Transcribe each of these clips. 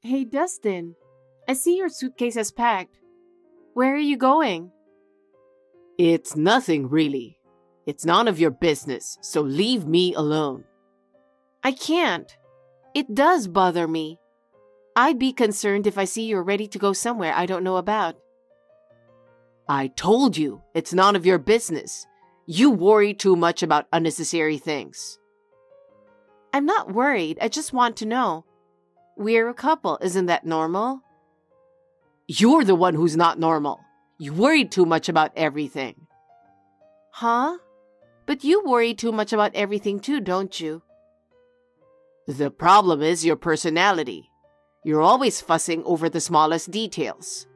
Hey, Dustin. I see your suitcase is packed. Where are you going? It's nothing, really. It's none of your business, so leave me alone. I can't. It does bother me. I'd be concerned if I see you're ready to go somewhere I don't know about. I told you, it's none of your business. You worry too much about unnecessary things. I'm not worried. I just want to know. We're a couple. Isn't that normal? You're the one who's not normal. You worry too much about everything. Huh? But you worry too much about everything too, don't you? The problem is your personality. You're always fussing over the smallest details.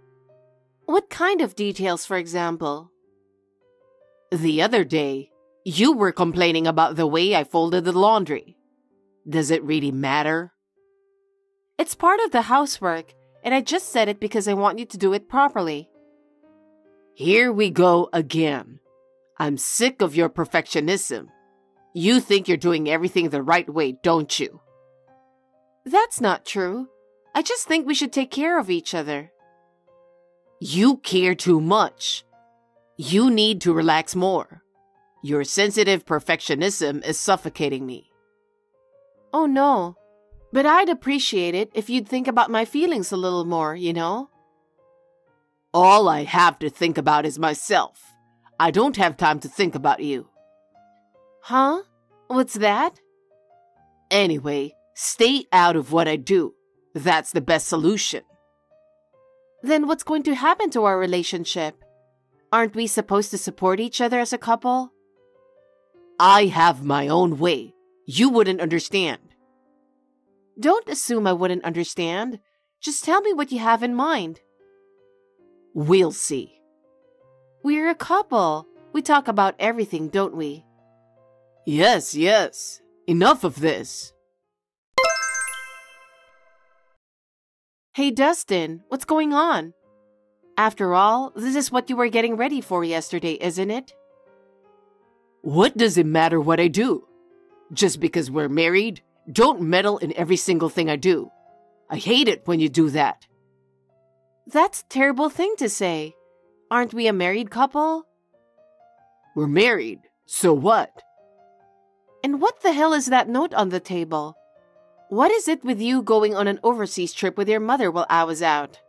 What kind of details, for example? The other day, you were complaining about the way I folded the laundry. Does it really matter? It's part of the housework, and I just said it because I want you to do it properly. Here we go again. I'm sick of your perfectionism. You think you're doing everything the right way, don't you? That's not true. I just think we should take care of each other. You care too much. You need to relax more. Your sensitive perfectionism is suffocating me. Oh no, but I'd appreciate it if you'd think about my feelings a little more, you know? All I have to think about is myself. I don't have time to think about you. Huh? What's that? Anyway, stay out of what I do. That's the best solution. Then what's going to happen to our relationship? Aren't we supposed to support each other as a couple? I have my own way. You wouldn't understand. Don't assume I wouldn't understand. Just tell me what you have in mind. We'll see. We're a couple. We talk about everything, don't we? Yes, yes. Enough of this. Hey, Dustin, what's going on? After all, this is what you were getting ready for yesterday, isn't it? What does it matter what I do? Just because we're married, don't meddle in every single thing I do. I hate it when you do that. That's a terrible thing to say. Aren't we a married couple? We're married, so what? And what the hell is that note on the table? What is it with you going on an overseas trip with your mother while I was out?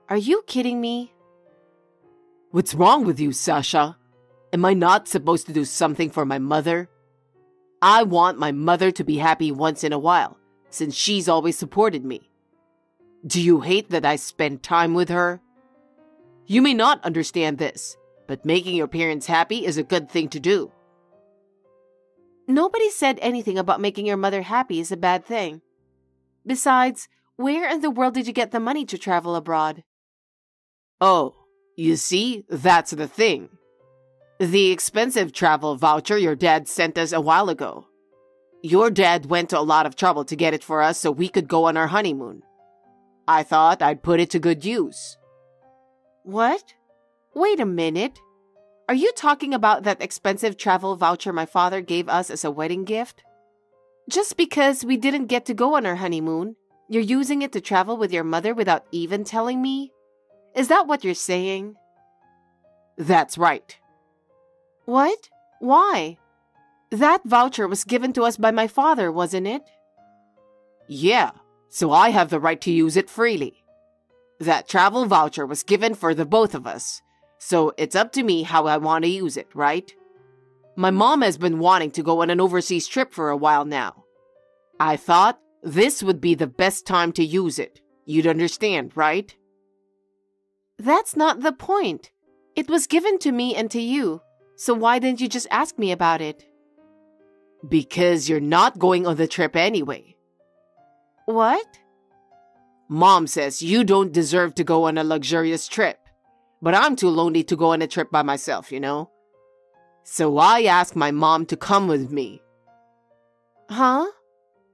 Are you kidding me? What's wrong with you, Sasha? Am I not supposed to do something for my mother? I want my mother to be happy once in a while, since she's always supported me. Do you hate that I spend time with her? You may not understand this, but making your parents happy is a good thing to do. Nobody said anything about making your mother happy is a bad thing. Besides, where in the world did you get the money to travel abroad? Oh, you see, that's the thing. The expensive travel voucher your dad sent us a while ago. Your dad went to a lot of trouble to get it for us so we could go on our honeymoon. I thought I'd put it to good use. What? Wait a minute. Are you talking about that expensive travel voucher my father gave us as a wedding gift? Just because we didn't get to go on our honeymoon, you're using it to travel with your mother without even telling me? Is that what you're saying? That's right. What? Why? That voucher was given to us by my father, wasn't it? Yeah, so I have the right to use it freely. That travel voucher was given for the both of us, so it's up to me how I want to use it, right? My mom has been wanting to go on an overseas trip for a while now. I thought this would be the best time to use it. You'd understand, right? That's not the point. It was given to me and to you, so why didn't you just ask me about it? Because you're not going on the trip anyway. What? Mom says you don't deserve to go on a luxurious trip, but I'm too lonely to go on a trip by myself, you know? So I asked my mom to come with me. Huh?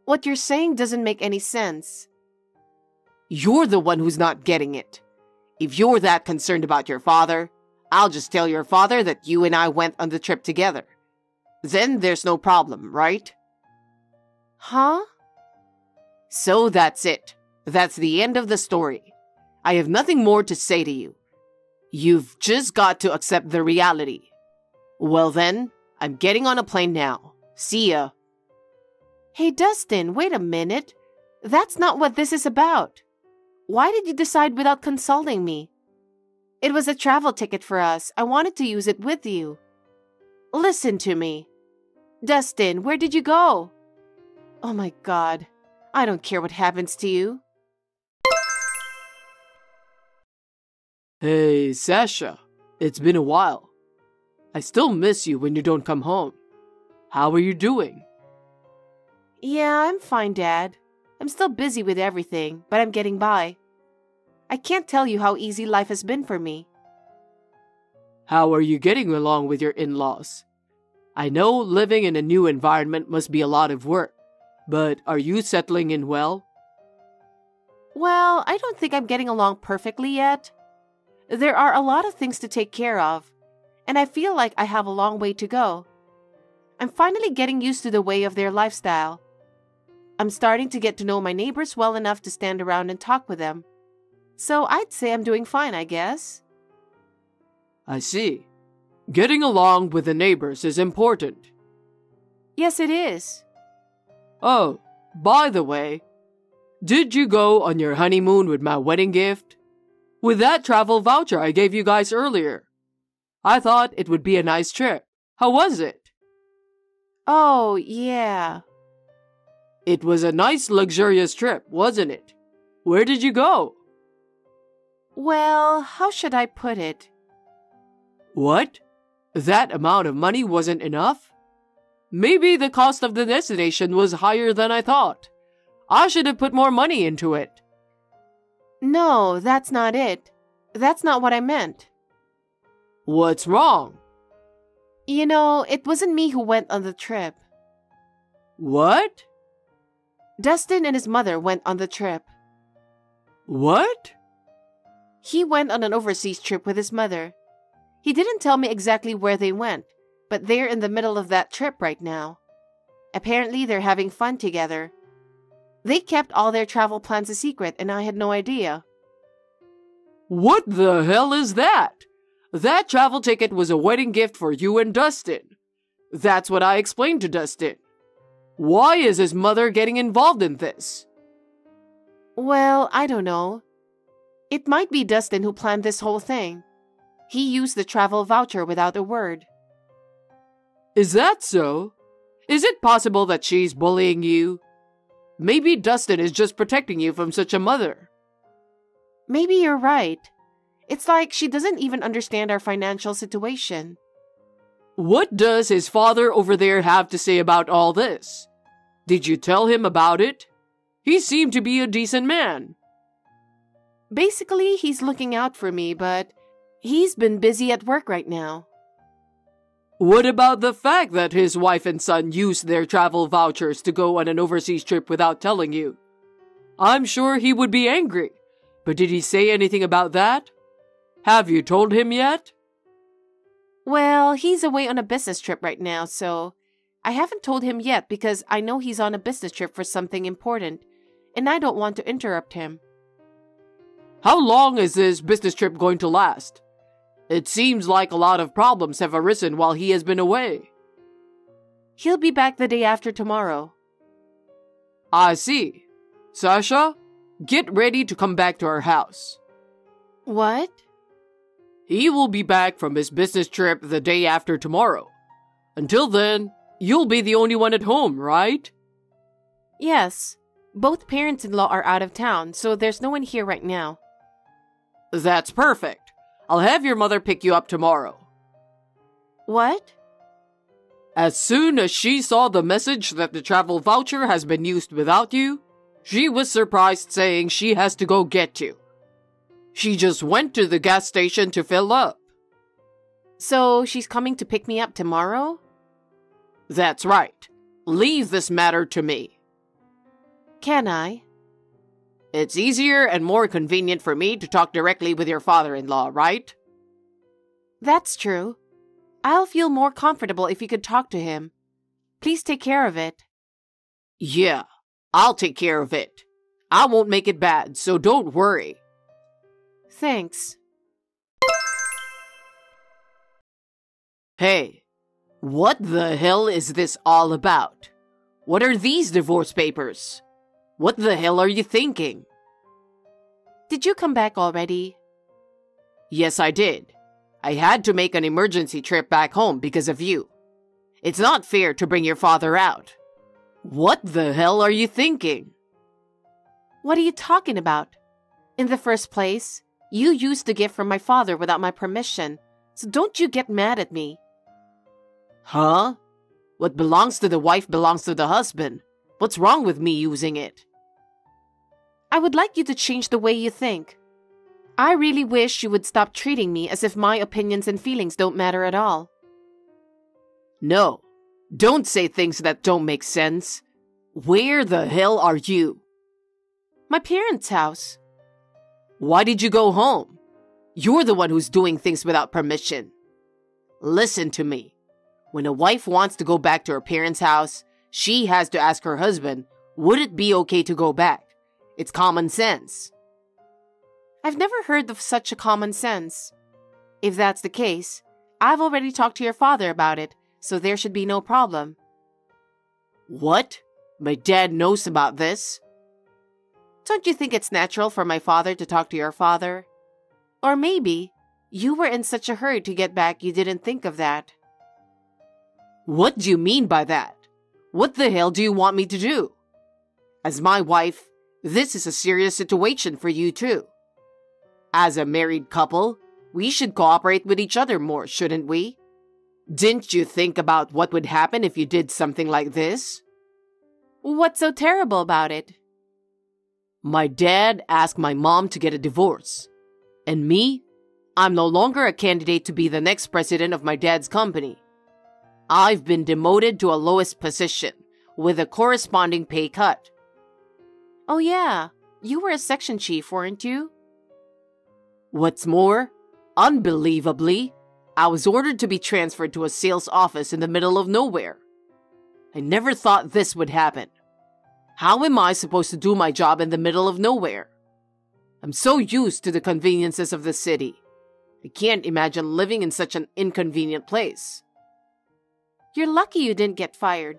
What you're saying doesn't make any sense. You're the one who's not getting it. If you're that concerned about your father, I'll just tell your father that you and I went on the trip together. Then there's no problem, right? Huh? So that's it. That's the end of the story. I have nothing more to say to you. You've just got to accept the reality. Well then, I'm getting on a plane now. See ya. Hey, Dustin, wait a minute. That's not what this is about. Why did you decide without consulting me? It was a travel ticket for us. I wanted to use it with you. Listen to me. Dustin, where did you go? Oh my God. I don't care what happens to you. Hey, Sasha. It's been a while. I still miss you when you don't come home. How are you doing? Yeah, I'm fine, Dad. I'm still busy with everything, but I'm getting by. I can't tell you how easy life has been for me. How are you getting along with your in-laws? I know living in a new environment must be a lot of work, but are you settling in well? Well, I don't think I'm getting along perfectly yet. There are a lot of things to take care of, and I feel like I have a long way to go. I'm finally getting used to the way of their lifestyle. I'm starting to get to know my neighbors well enough to stand around and talk with them. So I'd say I'm doing fine, I guess. I see. Getting along with the neighbors is important. Yes, it is. Oh, by the way, did you go on your honeymoon with my wedding gift? With that travel voucher I gave you guys earlier. I thought it would be a nice trip. How was it? Oh, yeah. It was a nice, luxurious trip, wasn't it? Where did you go? Well, how should I put it? What? That amount of money wasn't enough? Maybe the cost of the destination was higher than I thought. I should have put more money into it. No, that's not it. That's not what I meant. What's wrong? You know, it wasn't me who went on the trip. What? Dustin and his mother went on the trip. What? He went on an overseas trip with his mother. He didn't tell me exactly where they went, but they're in the middle of that trip right now. Apparently, they're having fun together. They kept all their travel plans a secret, and I had no idea. What the hell is that? That travel ticket was a wedding gift for you and Dustin. That's what I explained to Dustin. Why is his mother getting involved in this? Well, I don't know. It might be Dustin who planned this whole thing. He used the travel voucher without a word. Is that so? Is it possible that she's bullying you? Maybe Dustin is just protecting you from such a mother. Maybe you're right. It's like she doesn't even understand our financial situation. What does his father over there have to say about all this? Did you tell him about it? He seemed to be a decent man. Basically, he's looking out for me, but he's been busy at work right now. What about the fact that his wife and son used their travel vouchers to go on an overseas trip without telling you? I'm sure he would be angry, but did he say anything about that? Have you told him yet? Well, he's away on a business trip right now, so I haven't told him yet because I know he's on a business trip for something important, and I don't want to interrupt him. How long is this business trip going to last? It seems like a lot of problems have arisen while he has been away. He'll be back the day after tomorrow. I see. Sasha, get ready to come back to our house. What? He will be back from his business trip the day after tomorrow. Until then, you'll be the only one at home, right? Yes. Both parents-in-law are out of town, so there's no one here right now. That's perfect. I'll have your mother pick you up tomorrow. What? As soon as she saw the message that the travel voucher has been used without you, she was surprised, saying she has to go get you. She just went to the gas station to fill up. So she's coming to pick me up tomorrow? That's right. Leave this matter to me. Can I? It's easier and more convenient for me to talk directly with your father-in-law, right? That's true. I'll feel more comfortable if you could talk to him. Please take care of it. Yeah, I'll take care of it. I won't make it bad, so don't worry. Thanks. Hey, what the hell is this all about? What are these divorce papers? What the hell are you thinking? Did you come back already? Yes, I did. I had to make an emergency trip back home because of you. It's not fair to bring your father out. What the hell are you thinking? What are you talking about? In the first place, you used the gift from my father without my permission, so don't you get mad at me. Huh? What belongs to the wife belongs to the husband. What's wrong with me using it? I would like you to change the way you think. I really wish you would stop treating me as if my opinions and feelings don't matter at all. No, don't say things that don't make sense. Where the hell are you? My parents' house. Why did you go home? You're the one who's doing things without permission. Listen to me. When a wife wants to go back to her parents' house, she has to ask her husband, would it be okay to go back? It's common sense. I've never heard of such a common sense. If that's the case, I've already talked to your father about it, so there should be no problem. What? My dad knows about this? Don't you think it's natural for my father to talk to your father? Or maybe you were in such a hurry to get back you didn't think of that. What do you mean by that? What the hell do you want me to do? As my wife, this is a serious situation for you too. As a married couple, we should cooperate with each other more, shouldn't we? Didn't you think about what would happen if you did something like this? What's so terrible about it? My dad asked my mom to get a divorce. And me? I'm no longer a candidate to be the next president of my dad's company. I've been demoted to a lowest position with a corresponding pay cut. Oh yeah, you were a section chief, weren't you? What's more, unbelievably, I was ordered to be transferred to a sales office in the middle of nowhere. I never thought this would happen. How am I supposed to do my job in the middle of nowhere? I'm so used to the conveniences of the city. I can't imagine living in such an inconvenient place. You're lucky you didn't get fired.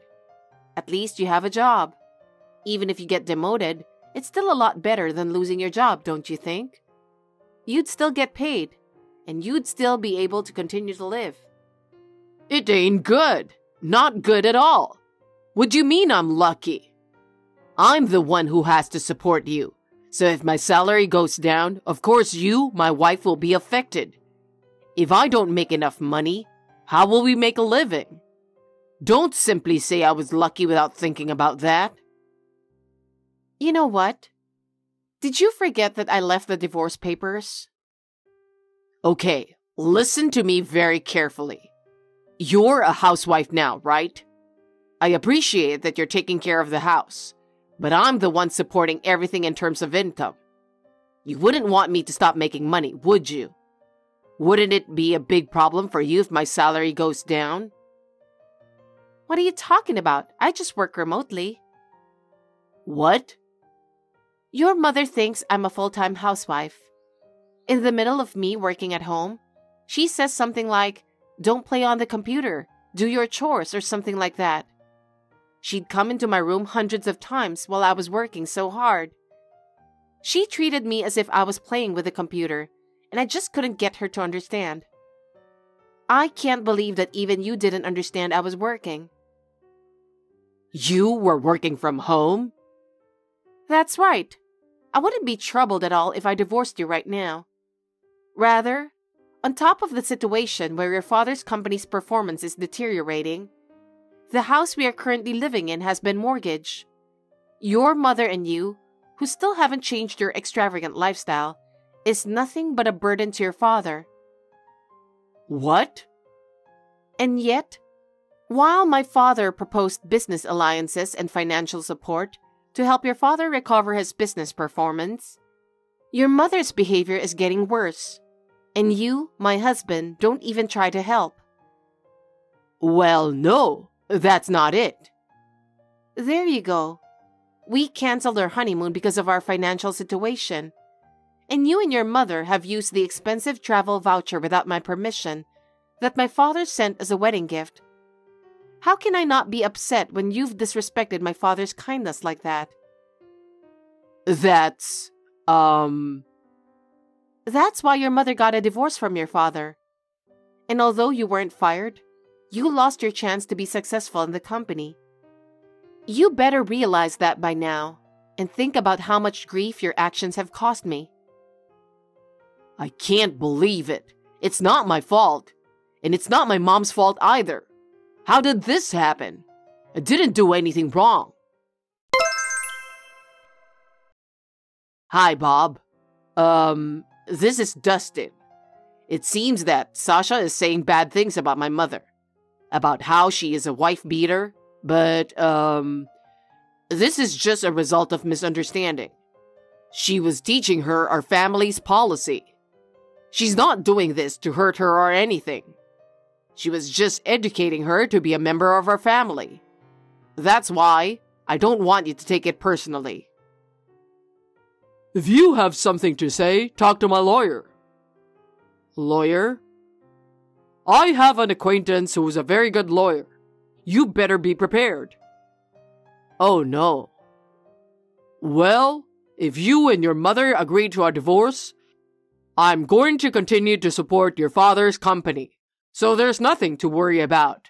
At least you have a job. Even if you get demoted, it's still a lot better than losing your job, don't you think? You'd still get paid, and you'd still be able to continue to live. It ain't good. Not good at all. What do you mean I'm lucky? I'm the one who has to support you. So if my salary goes down, of course you, my wife, will be affected. If I don't make enough money, how will we make a living? Don't simply say I was lucky without thinking about that. You know what? Did you forget that I left the divorce papers? Okay, listen to me very carefully. You're a housewife now, right? I appreciate that you're taking care of the house, but I'm the one supporting everything in terms of income. You wouldn't want me to stop making money, would you? Wouldn't it be a big problem for you if my salary goes down? What are you talking about? I just work remotely. What? Your mother thinks I'm a full-time housewife. In the middle of me working at home, she says something like, "Don't play on the computer, do your chores," or something like that. She'd come into my room hundreds of times while I was working so hard. She treated me as if I was playing with the computer, and I just couldn't get her to understand. I can't believe that even you didn't understand I was working. You were working from home? That's right. I wouldn't be troubled at all if I divorced you right now. Rather, on top of the situation where your father's company's performance is deteriorating, the house we are currently living in has been mortgaged. Your mother and you, who still haven't changed your extravagant lifestyle, is nothing but a burden to your father. What? And yet, while my father proposed business alliances and financial support to help your father recover his business performance, your mother's behavior is getting worse, and you, my husband, don't even try to help. Well, no, that's not it. There you go. We canceled our honeymoon because of our financial situation. And you and your mother have used the expensive travel voucher without my permission that my father sent as a wedding gift. How can I not be upset when you've disrespected my father's kindness like that? That's why your mother got a divorce from your father. And although you weren't fired, you lost your chance to be successful in the company. You better realize that by now, and think about how much grief your actions have cost me. I can't believe it. It's not my fault. And it's not my mom's fault either. How did this happen? I didn't do anything wrong. Hi, Bob. This is Dustin. It seems that Sasha is saying bad things about my mother. About how she is a wife beater. But, this is just a result of misunderstanding. She was teaching her our family's policy. She's not doing this to hurt her or anything. She was just educating her to be a member of our family. That's why I don't want you to take it personally. If you have something to say, talk to my lawyer. Lawyer? I have an acquaintance who is a very good lawyer. You better be prepared. Oh no. Well, if you and your mother agree to a divorce, I'm going to continue to support your father's company, so there's nothing to worry about.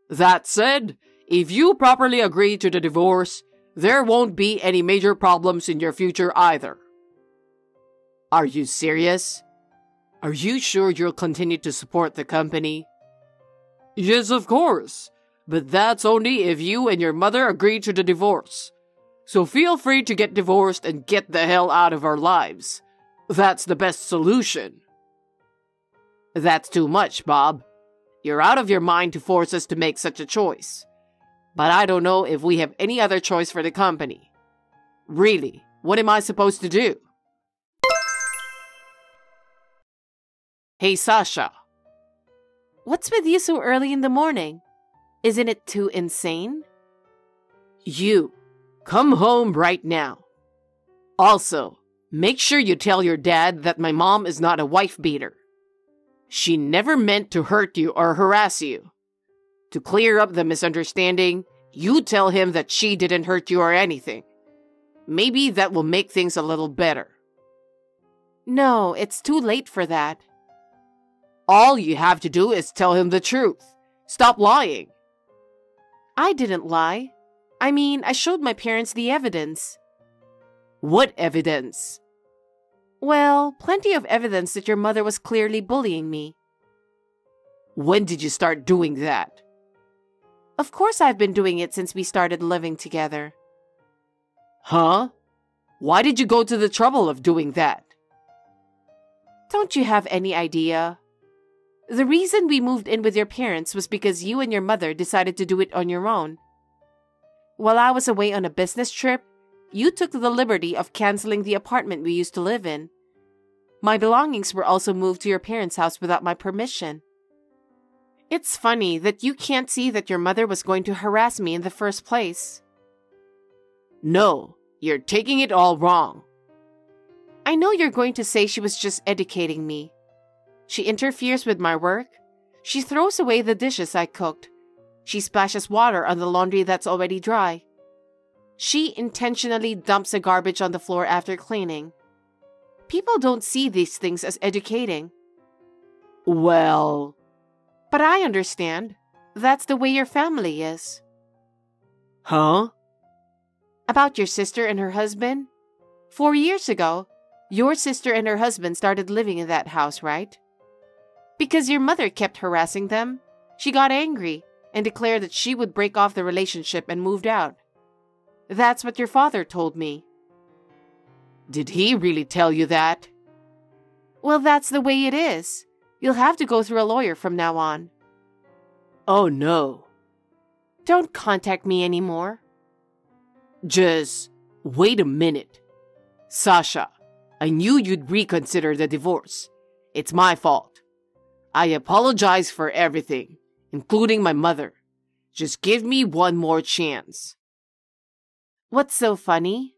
That said, if you properly agree to the divorce, there won't be any major problems in your future either. Are you serious? Are you sure you'll continue to support the company? Yes, of course. But that's only if you and your mother agree to the divorce. So feel free to get divorced and get the hell out of our lives. That's the best solution. That's too much, Bob. You're out of your mind to force us to make such a choice. But I don't know if we have any other choice for the company. Really, what am I supposed to do? Hey, Sasha. What's with you so early in the morning? Isn't it too insane? You, come home right now. Also, make sure you tell your dad that my mom is not a wife beater. She never meant to hurt you or harass you. To clear up the misunderstanding, you tell him that she didn't hurt you or anything. Maybe that will make things a little better. No, it's too late for that. All you have to do is tell him the truth. Stop lying. I didn't lie. I mean, I showed my parents the evidence. What evidence? Well, plenty of evidence that your mother was clearly bullying me. When did you start doing that? Of course I've been doing it since we started living together. Huh? Why did you go to the trouble of doing that? Don't you have any idea? The reason we moved in with your parents was because you and your mother decided to do it on your own. While I was away on a business trip, you took the liberty of canceling the apartment we used to live in. My belongings were also moved to your parents' house without my permission. It's funny that you can't see that your mother was going to harass me in the first place. No, you're taking it all wrong. I know you're going to say she was just educating me. She interferes with my work. She throws away the dishes I cooked. She splashes water on the laundry that's already dry. She intentionally dumps the garbage on the floor after cleaning. People don't see these things as educating. Well... But I understand. That's the way your family is. Huh? About your sister and her husband? 4 years ago, your sister and her husband started living in that house, right? Because your mother kept harassing them, she got angry and declared that she would break off the relationship and moved out. That's what your father told me. Did he really tell you that? Well, that's the way it is. You'll have to go through a lawyer from now on. Oh no. Don't contact me anymore. Just wait a minute. Sasha, I knew you'd reconsider the divorce. It's my fault. I apologize for everything, including my mother. Just give me one more chance. What's so funny?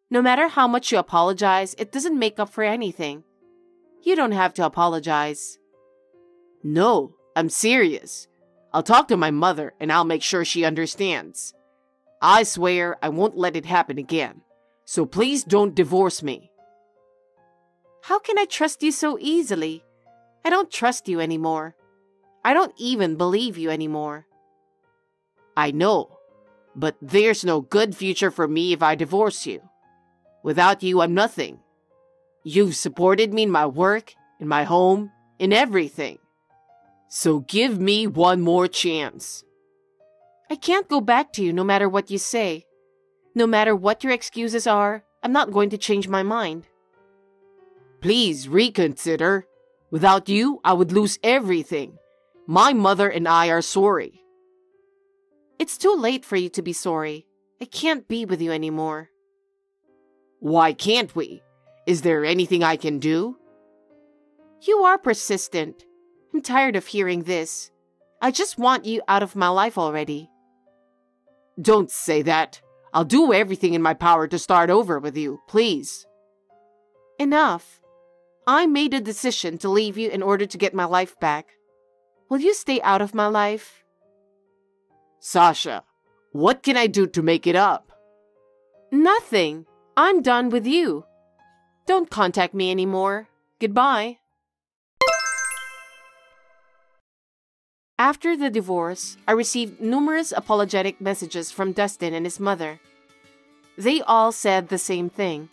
No matter how much you apologize, it doesn't make up for anything. You don't have to apologize. No, I'm serious. I'll talk to my mother and I'll make sure she understands. I swear I won't let it happen again. So please don't divorce me. How can I trust you so easily? I don't trust you anymore. I don't even believe you anymore. I know, but there's no good future for me if I divorce you. Without you, I'm nothing. You've supported me in my work, in my home, in everything. So give me one more chance. I can't go back to you no matter what you say. No matter what your excuses are, I'm not going to change my mind. Please reconsider. Without you, I would lose everything. My mother and I are sorry. It's too late for you to be sorry. I can't be with you anymore. Why can't we? Is there anything I can do? You are persistent. I'm tired of hearing this. I just want you out of my life already. Don't say that. I'll do everything in my power to start over with you, please. Enough. I made a decision to leave you in order to get my life back. Will you stay out of my life? Sasha, what can I do to make it up? Nothing. I'm done with you. Don't contact me anymore. Goodbye. After the divorce, I received numerous apologetic messages from Dustin and his mother. They all said the same thing.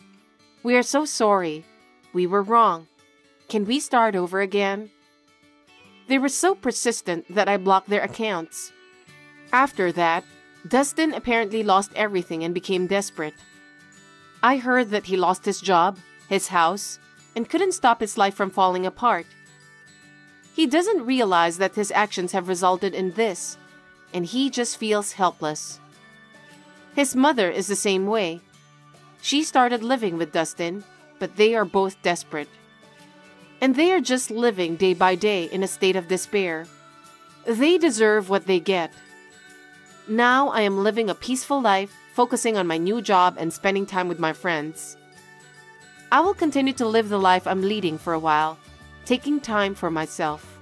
We are so sorry. We were wrong. Can we start over again? They were so persistent that I blocked their accounts. After that, Dustin apparently lost everything and became desperate. I heard that he lost his job, his house, and couldn't stop his life from falling apart. He doesn't realize that his actions have resulted in this, and he just feels helpless. His mother is the same way. She started living with Dustin, but they are both desperate. And they are just living day by day in a state of despair. They deserve what they get. Now I am living a peaceful life, focusing on my new job and spending time with my friends. I will continue to live the life I'm leading for a while, taking time for myself.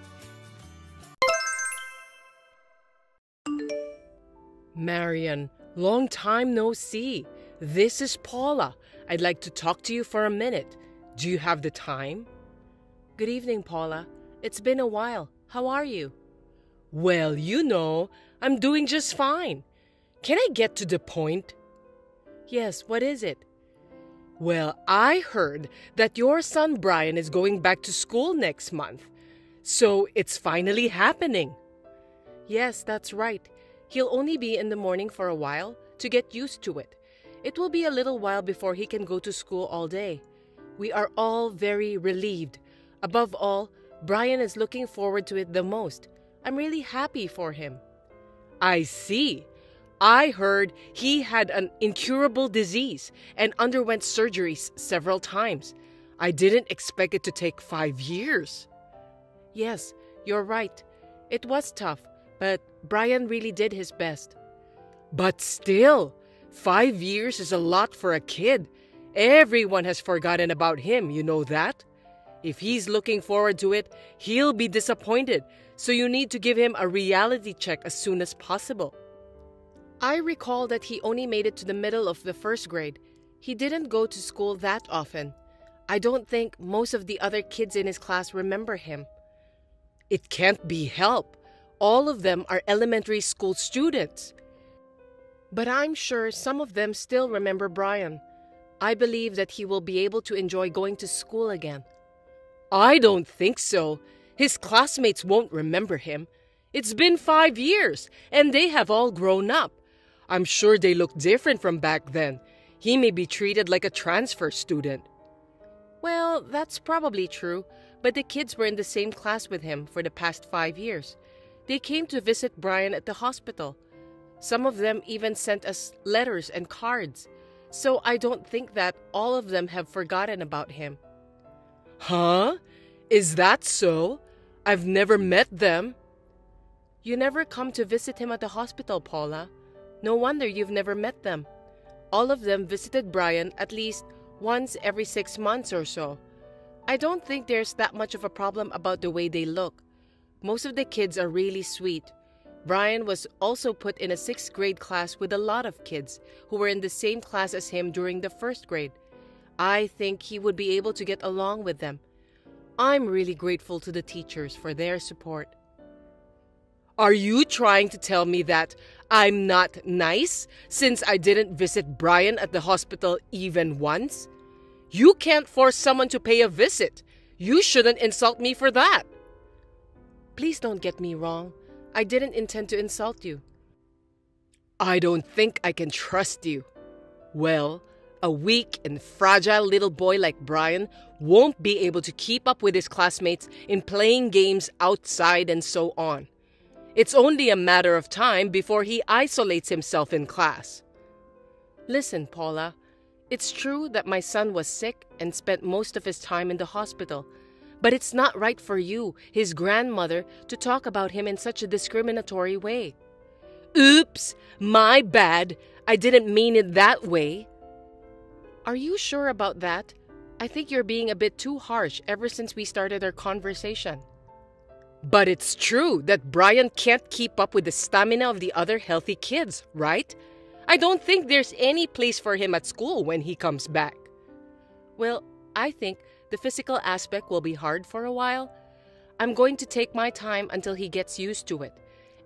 Marian, long time no see. This is Paula. I'd like to talk to you for a minute. Do you have the time? Good evening, Paula. It's been a while. How are you? Well, I'm doing just fine. Can I get to the point? Yes, what is it? Well, I heard that your son Brian is going back to school next month. So it's finally happening. Yes, that's right. He'll only be in the morning for a while to get used to it. It will be a little while before he can go to school all day. We are all very relieved. Above all, Brian is looking forward to it the most. I'm really happy for him. I see. I heard he had an incurable disease and underwent surgeries several times. I didn't expect it to take 5 years. Yes, you're right. It was tough, but Brian really did his best. But still, 5 years is a lot for a kid. Everyone has forgotten about him, you know that? If he's looking forward to it, he'll be disappointed, so you need to give him a reality check as soon as possible. I recall that he only made it to the middle of the first grade. He didn't go to school that often. I don't think most of the other kids in his class remember him. It can't be helped. All of them are elementary school students. But I'm sure some of them still remember Brian. I believe that he will be able to enjoy going to school again. I don't think so. His classmates won't remember him. It's been 5 years, and they have all grown up. I'm sure they look different from back then. He may be treated like a transfer student. Well, that's probably true, but the kids were in the same class with him for the past 5 years. They came to visit Brian at the hospital. Some of them even sent us letters and cards. So I don't think that all of them have forgotten about him. Huh? Is that so? I've never met them. You never come to visit him at the hospital, Paula. No wonder you've never met them. All of them visited Brian at least once every 6 months or so. I don't think there's that much of a problem about the way they look. Most of the kids are really sweet. Brian was also put in a 6th grade class with a lot of kids who were in the same class as him during the 1st grade. I think he would be able to get along with them. I'm really grateful to the teachers for their support. Are you trying to tell me that I'm not nice since I didn't visit Brian at the hospital even once? You can't force someone to pay a visit. You shouldn't insult me for that. Please don't get me wrong. I didn't intend to insult you. I don't think I can trust you. Well, a weak and fragile little boy like Brian won't be able to keep up with his classmates in playing games outside and so on. It's only a matter of time before he isolates himself in class. Listen, Paula, it's true that my son was sick and spent most of his time in the hospital. But it's not right for you, his grandmother, to talk about him in such a discriminatory way. Oops, my bad. I didn't mean it that way. Are you sure about that? I think you're being a bit too harsh ever since we started our conversation. But it's true that Brian can't keep up with the stamina of the other healthy kids, right? I don't think there's any place for him at school when he comes back. Well, I think the physical aspect will be hard for a while. I'm going to take my time until he gets used to it.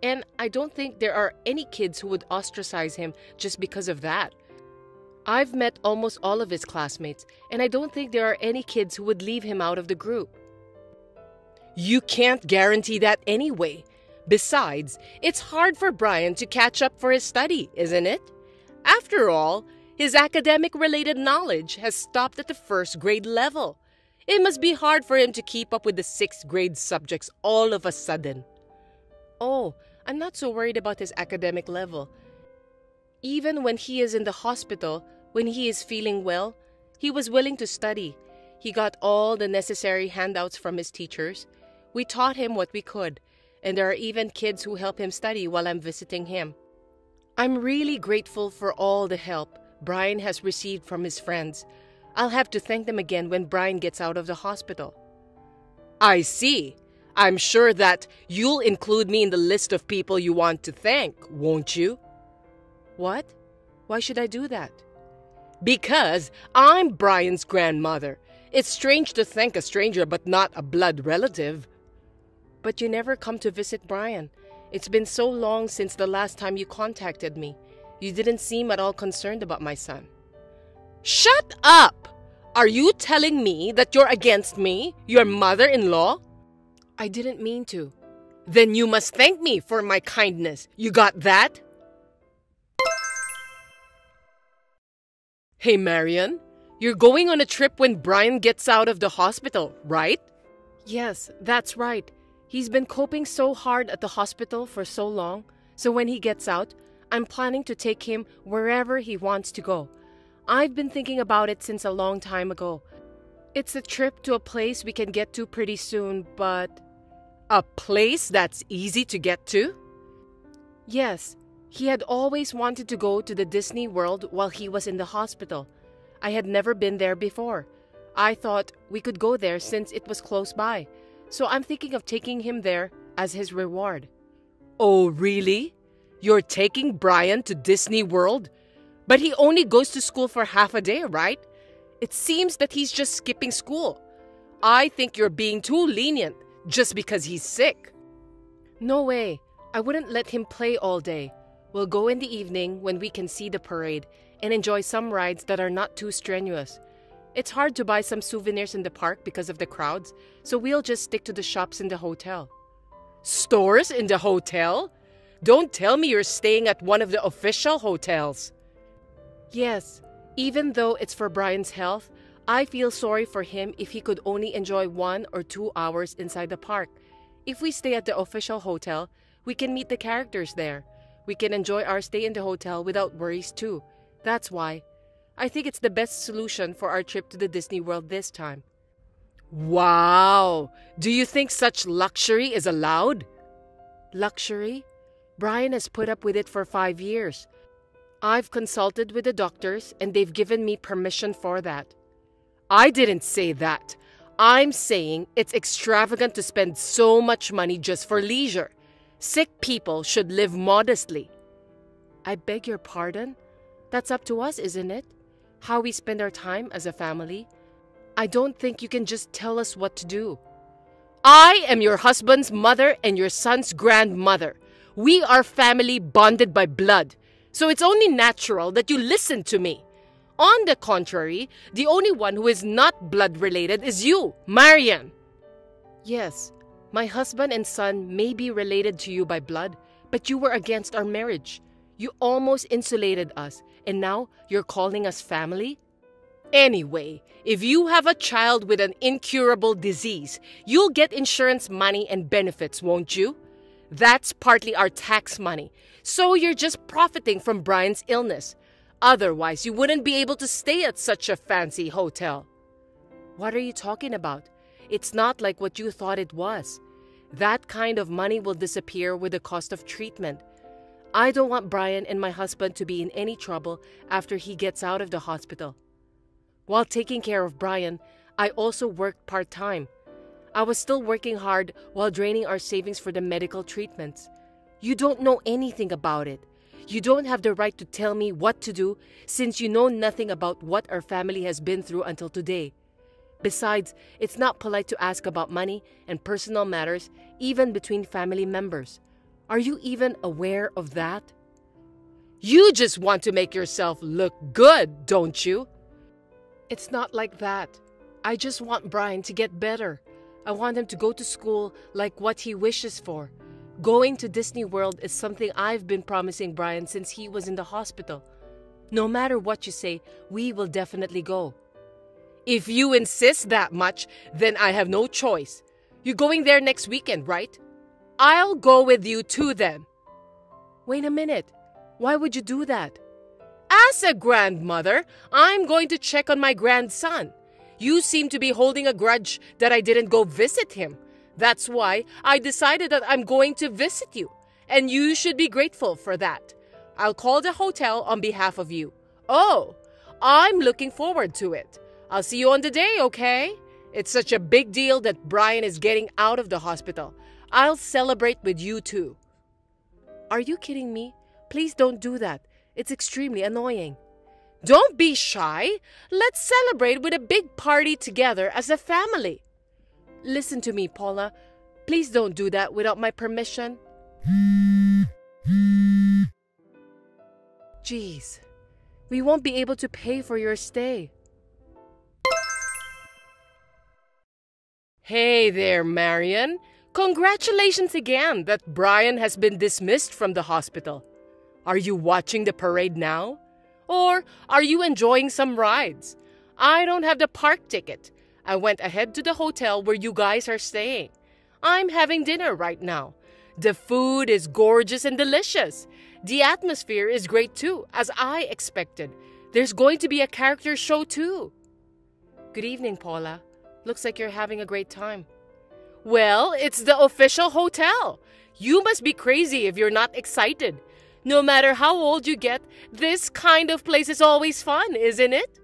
And I don't think there are any kids who would ostracize him just because of that. I've met almost all of his classmates, and I don't think there are any kids who would leave him out of the group. You can't guarantee that anyway. Besides, it's hard for Brian to catch up for his study, isn't it? After all, his academic-related knowledge has stopped at the 1st grade level. It must be hard for him to keep up with the 6th grade subjects all of a sudden. Oh, I'm not so worried about his academic level. Even when he is in the hospital, when he is feeling well, he was willing to study. He got all the necessary handouts from his teachers. We taught him what we could, and there are even kids who help him study while I'm visiting him. I'm really grateful for all the help Brian has received from his friends. I'll have to thank them again when Brian gets out of the hospital. I see. I'm sure that you'll include me in the list of people you want to thank, won't you? What? Why should I do that? Because I'm Brian's grandmother. It's strange to thank a stranger but not a blood relative. But you never come to visit Brian. It's been so long since the last time you contacted me. You didn't seem at all concerned about my son. Shut up! Are you telling me that you're against me, your mother-in-law? I didn't mean to. Then you must thank me for my kindness. You got that? Hey, Marian, you're going on a trip when Brian gets out of the hospital, right? Yes, that's right. He's been coping so hard at the hospital for so long, so when he gets out, I'm planning to take him wherever he wants to go. I've been thinking about it since a long time ago. It's a trip to a place we can get to pretty soon, but... A place that's easy to get to? Yes, he had always wanted to go to the Disney World while he was in the hospital. I had never been there before. I thought we could go there since it was close by, so I'm thinking of taking him there as his reward. Oh, really? You're taking Brian to Disney World? But he only goes to school for half a day, right? It seems that he's just skipping school. I think you're being too lenient just because he's sick. No way. I wouldn't let him play all day. We'll go in the evening when we can see the parade and enjoy some rides that are not too strenuous. It's hard to buy some souvenirs in the park because of the crowds, so we'll just stick to the shops in the hotel. Stores in the hotel? Don't tell me you're staying at one of the official hotels. Yes, even though it's for Brian's health, I feel sorry for him if he could only enjoy 1 or 2 hours inside the park. If we stay at the official hotel, we can meet the characters there. We can enjoy our stay in the hotel without worries too. That's why. I think it's the best solution for our trip to the Disney World this time. Wow! Do you think such luxury is allowed? Luxury? Brian has put up with it for 5 years. I've consulted with the doctors and they've given me permission for that. I didn't say that. I'm saying it's extravagant to spend so much money just for leisure. Sick people should live modestly. I beg your pardon? That's up to us, isn't it? How we spend our time as a family. I don't think you can just tell us what to do. I am your husband's mother and your son's grandmother. We are family bonded by blood, so it's only natural that you listen to me. On the contrary, the only one who is not blood-related is you, Marian. Yes, my husband and son may be related to you by blood, but you were against our marriage. You almost insulated us, and now you're calling us family? Anyway, if you have a child with an incurable disease, you'll get insurance money and benefits, won't you? That's partly our tax money, so you're just profiting from Brian's illness. Otherwise, you wouldn't be able to stay at such a fancy hotel. What are you talking about? It's not like what you thought it was. That kind of money will disappear with the cost of treatment. I don't want Brian and my husband to be in any trouble after he gets out of the hospital. While taking care of Brian, I also worked part-time. I was still working hard while draining our savings for the medical treatments. You don't know anything about it. You don't have the right to tell me what to do since you know nothing about what our family has been through until today. Besides, it's not polite to ask about money and personal matters even between family members. Are you even aware of that? You just want to make yourself look good, don't you? It's not like that. I just want Brian to get better. I want him to go to school like what he wishes for. Going to Disney World is something I've been promising Brian since he was in the hospital. No matter what you say, we will definitely go. If you insist that much, then I have no choice. You're going there next weekend, right? I'll go with you too then. Wait a minute. Why would you do that? As a grandmother, I'm going to check on my grandson. You seem to be holding a grudge that I didn't go visit him. That's why I decided that I'm going to visit you, and you should be grateful for that. I'll call the hotel on behalf of you. Oh, I'm looking forward to it. I'll see you on the day, okay? It's such a big deal that Brian is getting out of the hospital. I'll celebrate with you too. Are you kidding me? Please don't do that. It's extremely annoying. Don't be shy. Let's celebrate with a big party together as a family. Listen to me, Paula. Please don't do that without my permission. Jeez, we won't be able to pay for your stay. Hey there, Marian. Congratulations again that Brian has been dismissed from the hospital. Are you watching the parade now? Or are you enjoying some rides? I don't have the park ticket. I went ahead to the hotel where you guys are staying. I'm having dinner right now. The food is gorgeous and delicious. The atmosphere is great too, as I expected. There's going to be a character show too. Good evening, Paula. Looks like you're having a great time. Well, it's the official hotel. You must be crazy if you're not excited. No matter how old you get, this kind of place is always fun, isn't it?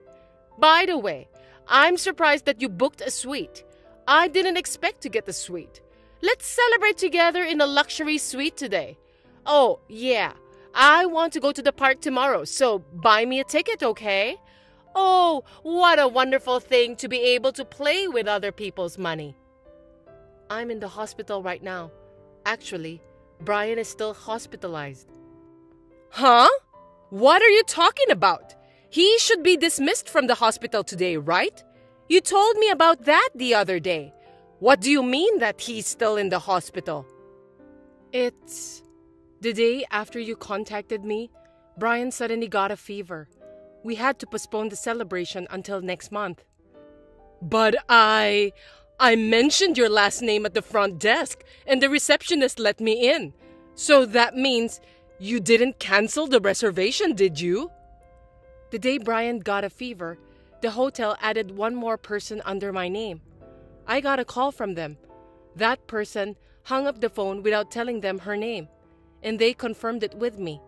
By the way, I'm surprised that you booked a suite. I didn't expect to get the suite. Let's celebrate together in a luxury suite today. Oh, yeah. I want to go to the park tomorrow, so buy me a ticket, okay? Oh, what a wonderful thing to be able to play with other people's money. I'm in the hospital right now. Actually, Brian is still hospitalized. Huh? What are you talking about? He should be dismissed from the hospital today, right? You told me about that the other day. What do you mean that he's still in the hospital? It's the day after you contacted me, Brian suddenly got a fever. We had to postpone the celebration until next month. But I mentioned your last name at the front desk and the receptionist let me in. So that means you didn't cancel the reservation, did you? The day Brian got a fever, the hotel added one more person under my name. I got a call from them. That person hung up the phone without telling them her name, and they confirmed it with me.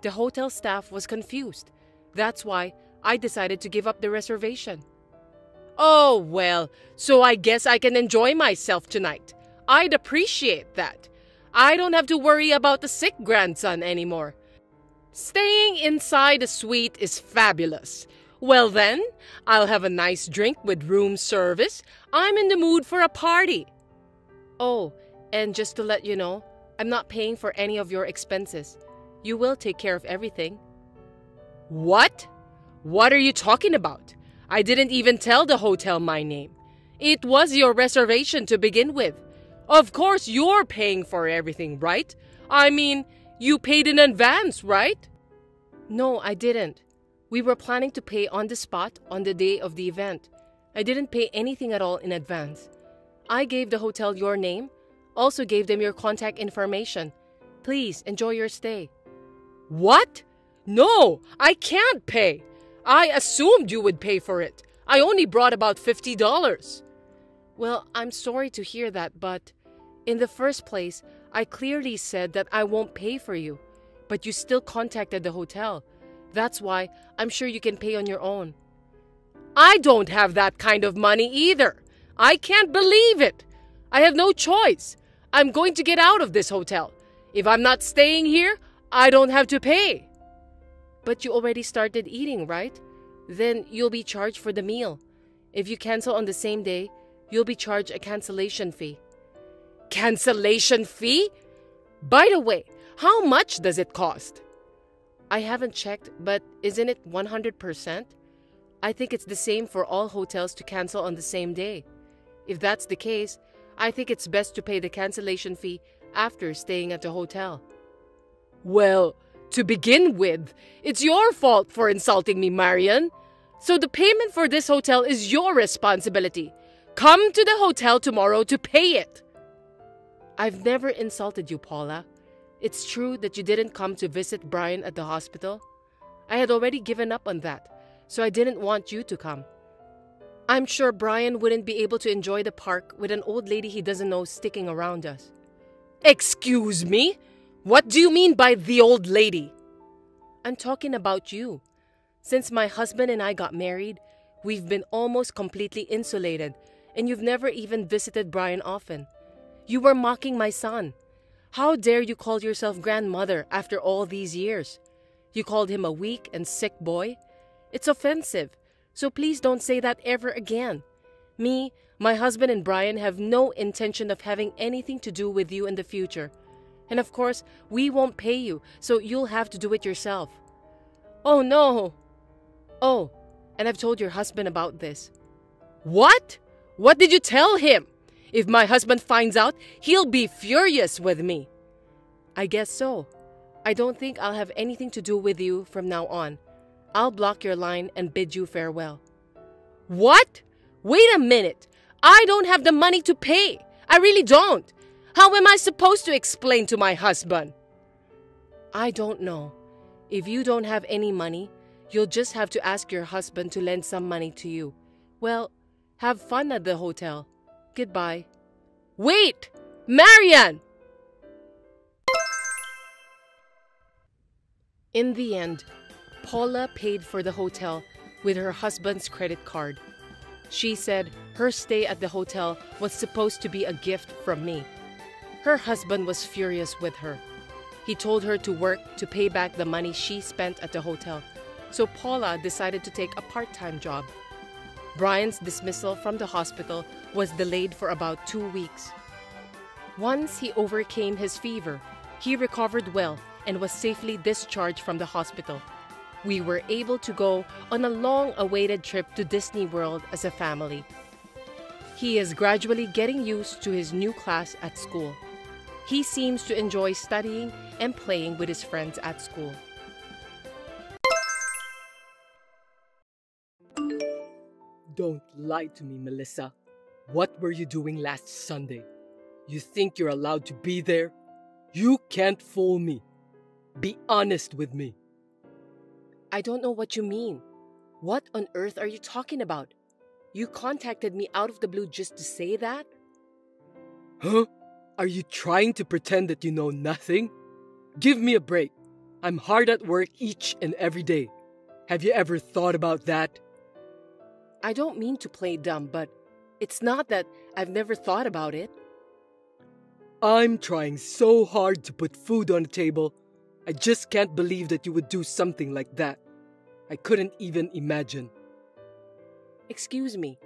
The hotel staff was confused. That's why I decided to give up the reservation. Oh, well, so I guess I can enjoy myself tonight. I'd appreciate that. I don't have to worry about the sick grandson anymore. Staying inside a suite is fabulous. Well then, I'll have a nice drink with room service. I'm in the mood for a party. Oh, and just to let you know, I'm not paying for any of your expenses. You will take care of everything. What? What are you talking about? I didn't even tell the hotel my name. It was your reservation to begin with. Of course you're paying for everything, right? I mean, you paid in advance, right? No, I didn't. We were planning to pay on the spot on the day of the event. I didn't pay anything at all in advance. I gave the hotel your name, also gave them your contact information. Please enjoy your stay. What? No, I can't pay. I assumed you would pay for it. I only brought about $50. Well, I'm sorry to hear that, but in the first place, I clearly said that I won't pay for you. But you still contacted the hotel. That's why I'm sure you can pay on your own. I don't have that kind of money either. I can't believe it. I have no choice. I'm going to get out of this hotel. If I'm not staying here, I don't have to pay. But you already started eating, right? Then you'll be charged for the meal. If you cancel on the same day, you'll be charged a cancellation fee. Cancellation fee? By the way, how much does it cost? I haven't checked, but isn't it 100%? I think it's the same for all hotels to cancel on the same day. If that's the case, I think it's best to pay the cancellation fee after staying at the hotel. Well, to begin with, it's your fault for insulting me, Marian. So the payment for this hotel is your responsibility. Come to the hotel tomorrow to pay it. I've never insulted you, Paula. It's true that you didn't come to visit Brian at the hospital. I had already given up on that, so I didn't want you to come. I'm sure Brian wouldn't be able to enjoy the park with an old lady he doesn't know sticking around us. Excuse me? What do you mean by the old lady? I'm talking about you. Since my husband and I got married, we've been almost completely insulated, and you've never even visited Brian often. You were mocking my son. How dare you call yourself grandmother after all these years? You called him a weak and sick boy? It's offensive, so please don't say that ever again. Me, my husband and Brian have no intention of having anything to do with you in the future. And of course, we won't pay you, so you'll have to do it yourself. Oh no! Oh, and I've told your husband about this. What? What did you tell him? If my husband finds out, he'll be furious with me. I guess so. I don't think I'll have anything to do with you from now on. I'll block your line and bid you farewell. What? Wait a minute. I don't have the money to pay. I really don't. How am I supposed to explain to my husband? I don't know. If you don't have any money, you'll just have to ask your husband to lend some money to you. Well, have fun at the hotel. Goodbye. Wait! Marian! In the end, Paula paid for the hotel with her husband's credit card. She said her stay at the hotel was supposed to be a gift from me. Her husband was furious with her. He told her to work to pay back the money she spent at the hotel, so Paula decided to take a part-time job. Brian's dismissal from the hospital was delayed for about 2 weeks. Once he overcame his fever, he recovered well and was safely discharged from the hospital. We were able to go on a long-awaited trip to Disney World as a family. He is gradually getting used to his new class at school. He seems to enjoy studying and playing with his friends at school. Don't lie to me, Melissa. What were you doing last Sunday? You think you're allowed to be there? You can't fool me. Be honest with me. I don't know what you mean. What on earth are you talking about? You contacted me out of the blue just to say that? Huh? Are you trying to pretend that you know nothing? Give me a break. I'm hard at work each and every day. Have you ever thought about that? I don't mean to play dumb, but it's not that I've never thought about it. I'm trying so hard to put food on the table. I just can't believe that you would do something like that. I couldn't even imagine. Excuse me.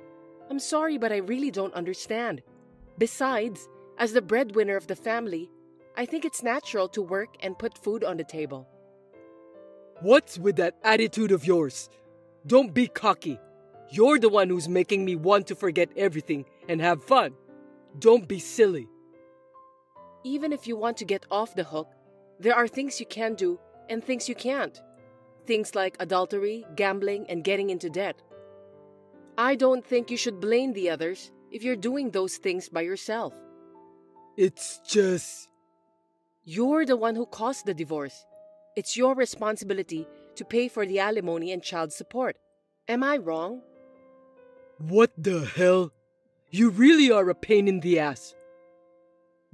I'm sorry, but I really don't understand. Besides, as the breadwinner of the family, I think it's natural to work and put food on the table. What's with that attitude of yours? Don't be cocky. You're the one who's making me want to forget everything and have fun. Don't be silly. Even if you want to get off the hook, there are things you can do and things you can't. Things like adultery, gambling, and getting into debt. I don't think you should blame the others if you're doing those things by yourself. It's just... You're the one who caused the divorce. It's your responsibility to pay for the alimony and child support. Am I wrong? What the hell? You really are a pain in the ass.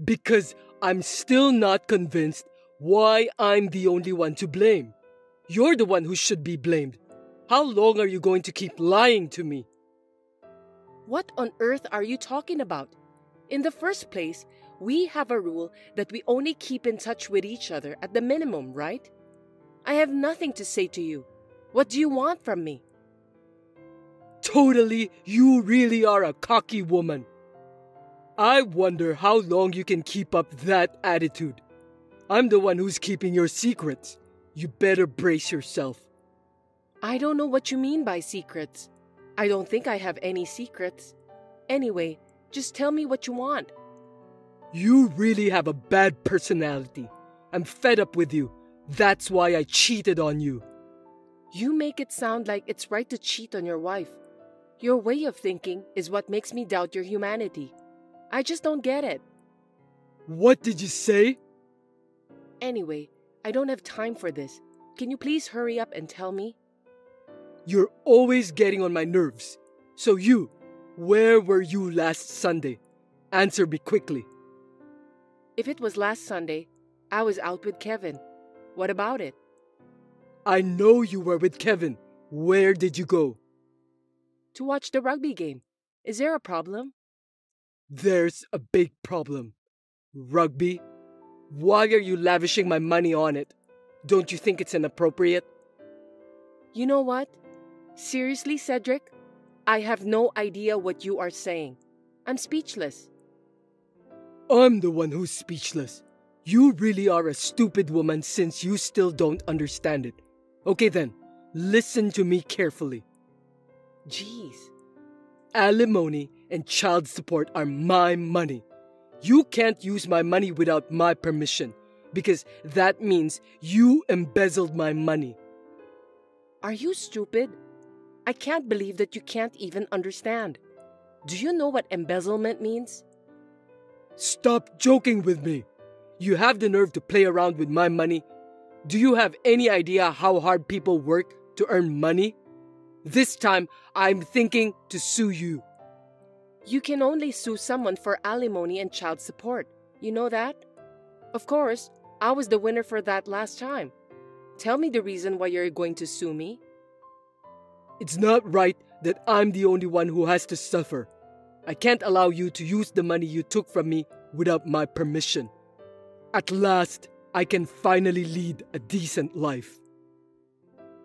Because I'm still not convinced why I'm the only one to blame. You're the one who should be blamed. How long are you going to keep lying to me? What on earth are you talking about? In the first place, we have a rule that we only keep in touch with each other at the minimum, right? I have nothing to say to you. What do you want from me? Totally, you really are a cocky woman. I wonder how long you can keep up that attitude. I'm the one who's keeping your secrets. You better brace yourself. I don't know what you mean by secrets. I don't think I have any secrets. Anyway, just tell me what you want. You really have a bad personality. I'm fed up with you. That's why I cheated on you. You make it sound like it's right to cheat on your wife. Your way of thinking is what makes me doubt your humanity. I just don't get it. What did you say? Anyway, I don't have time for this. Can you please hurry up and tell me? You're always getting on my nerves. So where were you last Sunday? Answer me quickly. If it was last Sunday, I was out with Kevin. What about it? I know you were with Kevin. Where did you go? To watch the rugby game. Is there a problem? There's a big problem. Rugby? Why are you lavishing my money on it? Don't you think it's inappropriate? You know what? Seriously, Cedric? I have no idea what you are saying. I'm speechless. I'm the one who's speechless. You really are a stupid woman since you still don't understand it. Okay then, listen to me carefully. Jeez. Alimony and child support are my money. You can't use my money without my permission, because that means you embezzled my money. Are you stupid? I can't believe that you can't even understand. Do you know what embezzlement means? Stop joking with me. You have the nerve to play around with my money. Do you have any idea how hard people work to earn money? This time, I'm thinking to sue you. You can only sue someone for alimony and child support. You know that? Of course, I was the winner for that last time. Tell me the reason why you're going to sue me. It's not right that I'm the only one who has to suffer. I can't allow you to use the money you took from me without my permission. At last, I can finally lead a decent life.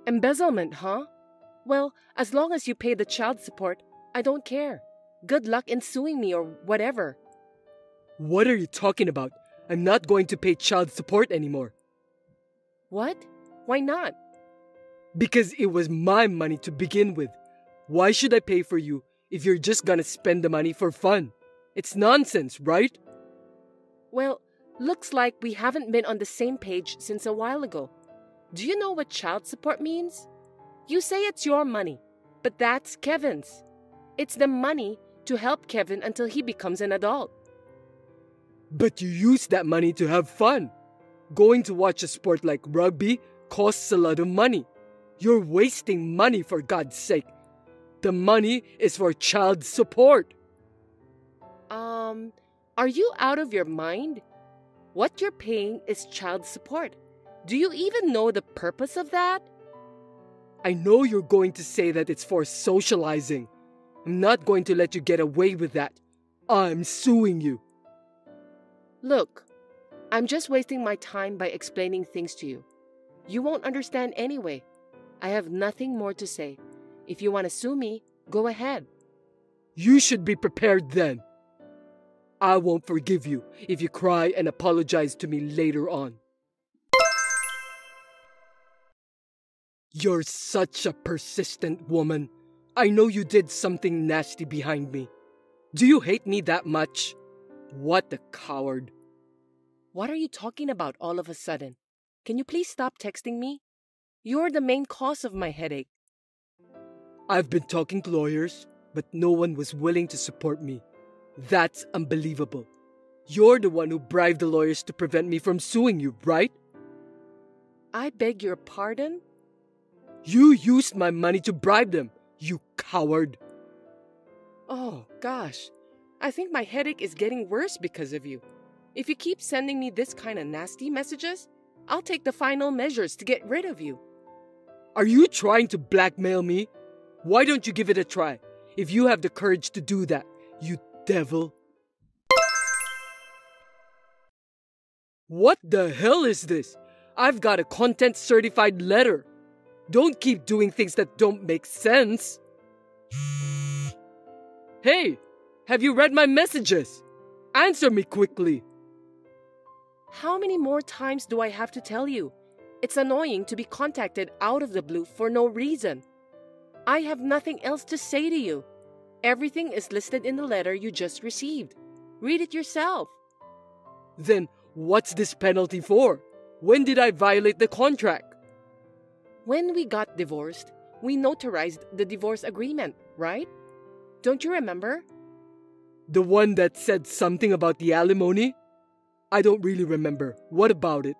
Embezzlement, huh? Well, as long as you pay the child support, I don't care. Good luck in suing me or whatever. What are you talking about? I'm not going to pay child support anymore. What? Why not? Because it was my money to begin with. Why should I pay for you if you're just gonna spend the money for fun? It's nonsense, right? Well, looks like we haven't been on the same page since a while ago. Do you know what child support means? You say it's your money, but that's Kevin's. It's the money to help Kevin until he becomes an adult. But you use that money to have fun. Going to watch a sport like rugby costs a lot of money. You're wasting money, for God's sake. The money is for child support. Are you out of your mind? What you're paying is child support. Do you even know the purpose of that? I know you're going to say that it's for socializing. I'm not going to let you get away with that. I'm suing you. Look, I'm just wasting my time by explaining things to you. You won't understand anyway. I have nothing more to say. If you want to sue me, go ahead. You should be prepared then. I won't forgive you if you cry and apologize to me later on. You're such a persistent woman. I know you did something nasty behind me. Do you hate me that much? What a coward. What are you talking about all of a sudden? Can you please stop texting me? You're the main cause of my headache. I've been talking to lawyers, but no one was willing to support me. That's unbelievable. You're the one who bribed the lawyers to prevent me from suing you, right? I beg your pardon? You used my money to bribe them, you coward. Oh, gosh. I think my headache is getting worse because of you. If you keep sending me this kind of nasty messages, I'll take the final measures to get rid of you. Are you trying to blackmail me? Why don't you give it a try, if you have the courage to do that, you devil? What the hell is this? I've got a content-certified letter. Don't keep doing things that don't make sense. Hey, have you read my messages? Answer me quickly. How many more times do I have to tell you? It's annoying to be contacted out of the blue for no reason. I have nothing else to say to you. Everything is listed in the letter you just received. Read it yourself. Then what's this penalty for? When did I violate the contract? When we got divorced, we notarized the divorce agreement, right? Don't you remember? The one that said something about the alimony? I don't really remember. What about it?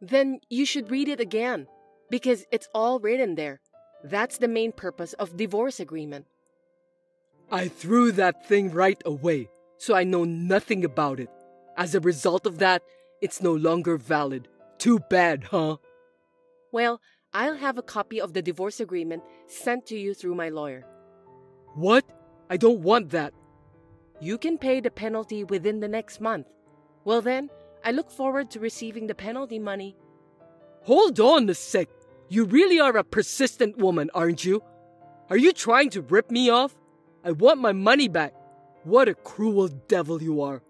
Then you should read it again, because it's all written there. That's the main purpose of divorce agreement. I threw that thing right away, so I know nothing about it. As a result of that, it's no longer valid. Too bad, huh? Well, I'll have a copy of the divorce agreement sent to you through my lawyer. What? I don't want that. You can pay the penalty within the next month. Well then, I look forward to receiving the penalty money. Hold on a sec. You really are a persistent woman, aren't you? Are you trying to rip me off? I want my money back. What a cruel devil you are.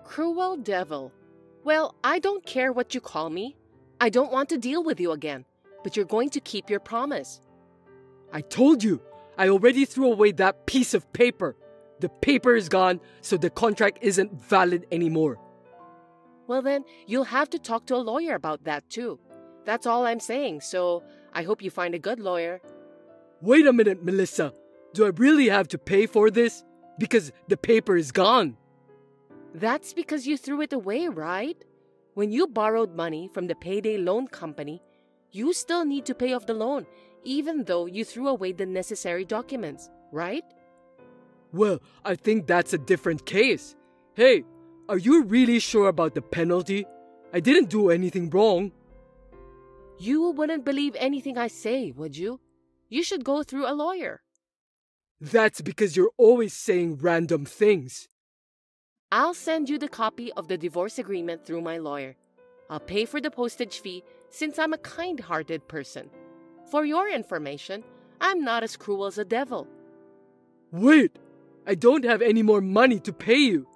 Cruel devil. Well, I don't care what you call me. I don't want to deal with you again, but you're going to keep your promise. I told you, I already threw away that piece of paper. The paper is gone, so the contract isn't valid anymore. Well then, you'll have to talk to a lawyer about that too. That's all I'm saying, so I hope you find a good lawyer. Wait a minute, Melissa. Do I really have to pay for this? Because the paper is gone. That's because you threw it away, right? When you borrowed money from the payday loan company, you still need to pay off the loan, even though you threw away the necessary documents, right? Well, I think that's a different case. Hey, are you really sure about the penalty? I didn't do anything wrong. You wouldn't believe anything I say, would you? You should go through a lawyer. That's because you're always saying random things. I'll send you the copy of the divorce agreement through my lawyer. I'll pay for the postage fee since I'm a kind-hearted person. For your information, I'm not as cruel as a devil. Wait, I don't have any more money to pay you.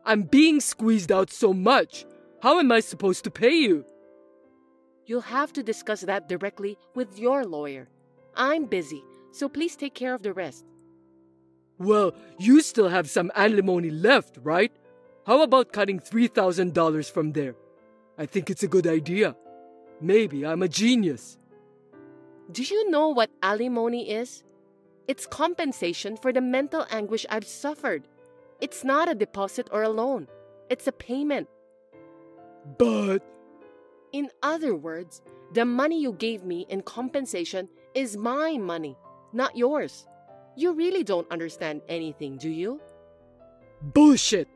I'm being squeezed out so much. How am I supposed to pay you? You'll have to discuss that directly with your lawyer. I'm busy, so please take care of the rest. Well, you still have some alimony left, right? How about cutting $3,000 from there? I think it's a good idea. Maybe I'm a genius. Do you know what alimony is? It's compensation for the mental anguish I've suffered. It's not a deposit or a loan. It's a payment. But... In other words, the money you gave me in compensation is my money, not yours. You really don't understand anything, do you? Bullshit!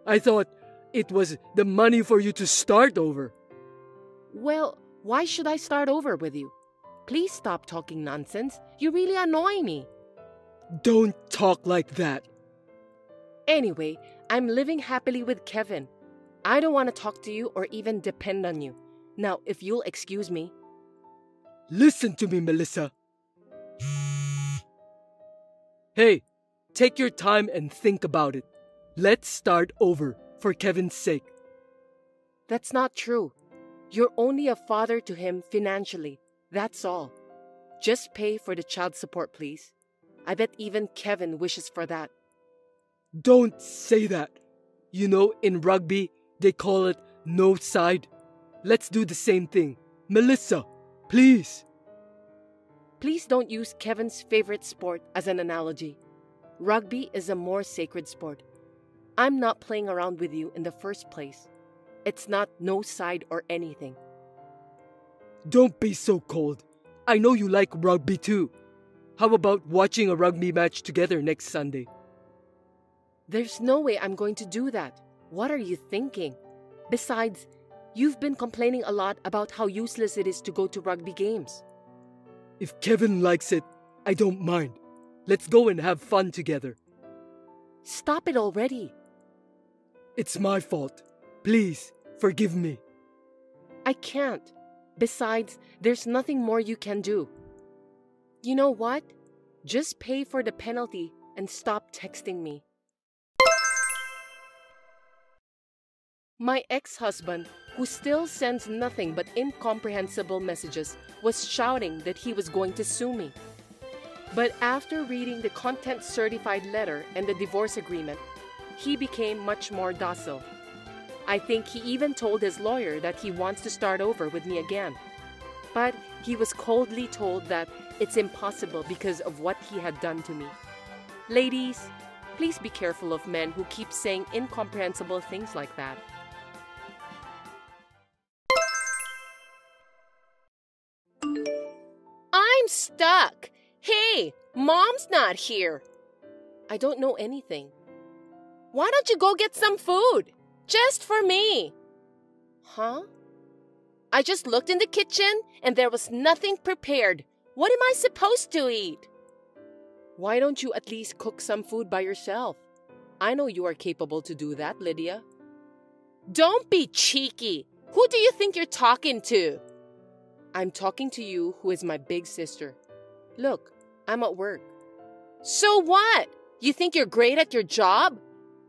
I thought it was the money for you to start over. Well, why should I start over with you? Please stop talking nonsense. You really annoy me. Don't talk like that. Anyway, I'm living happily with Kevin. I don't want to talk to you or even depend on you. Now, if you'll excuse me. Listen to me, Melissa. Hey, take your time and think about it. Let's start over, for Kevin's sake. That's not true. You're only a father to him financially. That's all. Just pay for the child support, please. I bet even Kevin wishes for that. Don't say that. You know, in rugby, they call it no side. Let's do the same thing. Melissa, please. Please don't use Kevin's favorite sport as an analogy. Rugby is a more sacred sport. I'm not playing around with you in the first place. It's not no side or anything. Don't be so cold. I know you like rugby too. How about watching a rugby match together next Sunday? There's no way I'm going to do that. What are you thinking? Besides, you've been complaining a lot about how useless it is to go to rugby games. If Kevin likes it, I don't mind. Let's go and have fun together. Stop it already. It's my fault. Please, forgive me. I can't. Besides, there's nothing more you can do. You know what? Just pay for the penalty and stop texting me. My ex-husband, who still sends nothing but incomprehensible messages, was shouting that he was going to sue me. But after reading the content-certified letter and the divorce agreement, he became much more docile. I think he even told his lawyer that he wants to start over with me again. But he was coldly told that it's impossible because of what he had done to me. Ladies, please be careful of men who keep saying incomprehensible things like that. I'm stuck. Hey, Mom's not here. I don't know anything. Why don't you go get some food? Just for me. Huh? I just looked in the kitchen and there was nothing prepared. What am I supposed to eat? Why don't you at least cook some food by yourself? I know you are capable to do that, Lydia. Don't be cheeky. Who do you think you're talking to? I'm talking to you, who is my big sister. Look, I'm at work. So what? You think you're great at your job?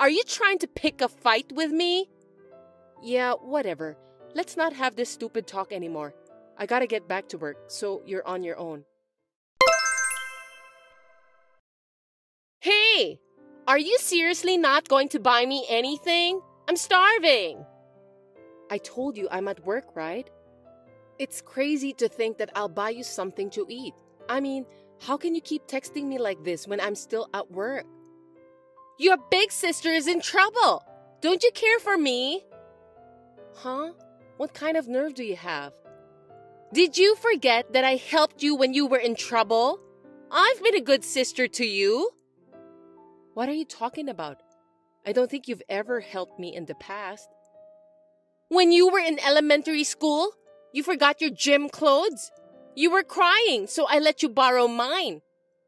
Are you trying to pick a fight with me? Yeah, whatever. Let's not have this stupid talk anymore. I gotta get back to work, so you're on your own. Hey! Are you seriously not going to buy me anything? I'm starving! I told you I'm at work, right? It's crazy to think that I'll buy you something to eat. I mean, how can you keep texting me like this when I'm still at work? Your big sister is in trouble. Don't you care for me? Huh? What kind of nerve do you have? Did you forget that I helped you when you were in trouble? I've been a good sister to you. What are you talking about? I don't think you've ever helped me in the past. When you were in elementary school, you forgot your gym clothes. You were crying, so I let you borrow mine.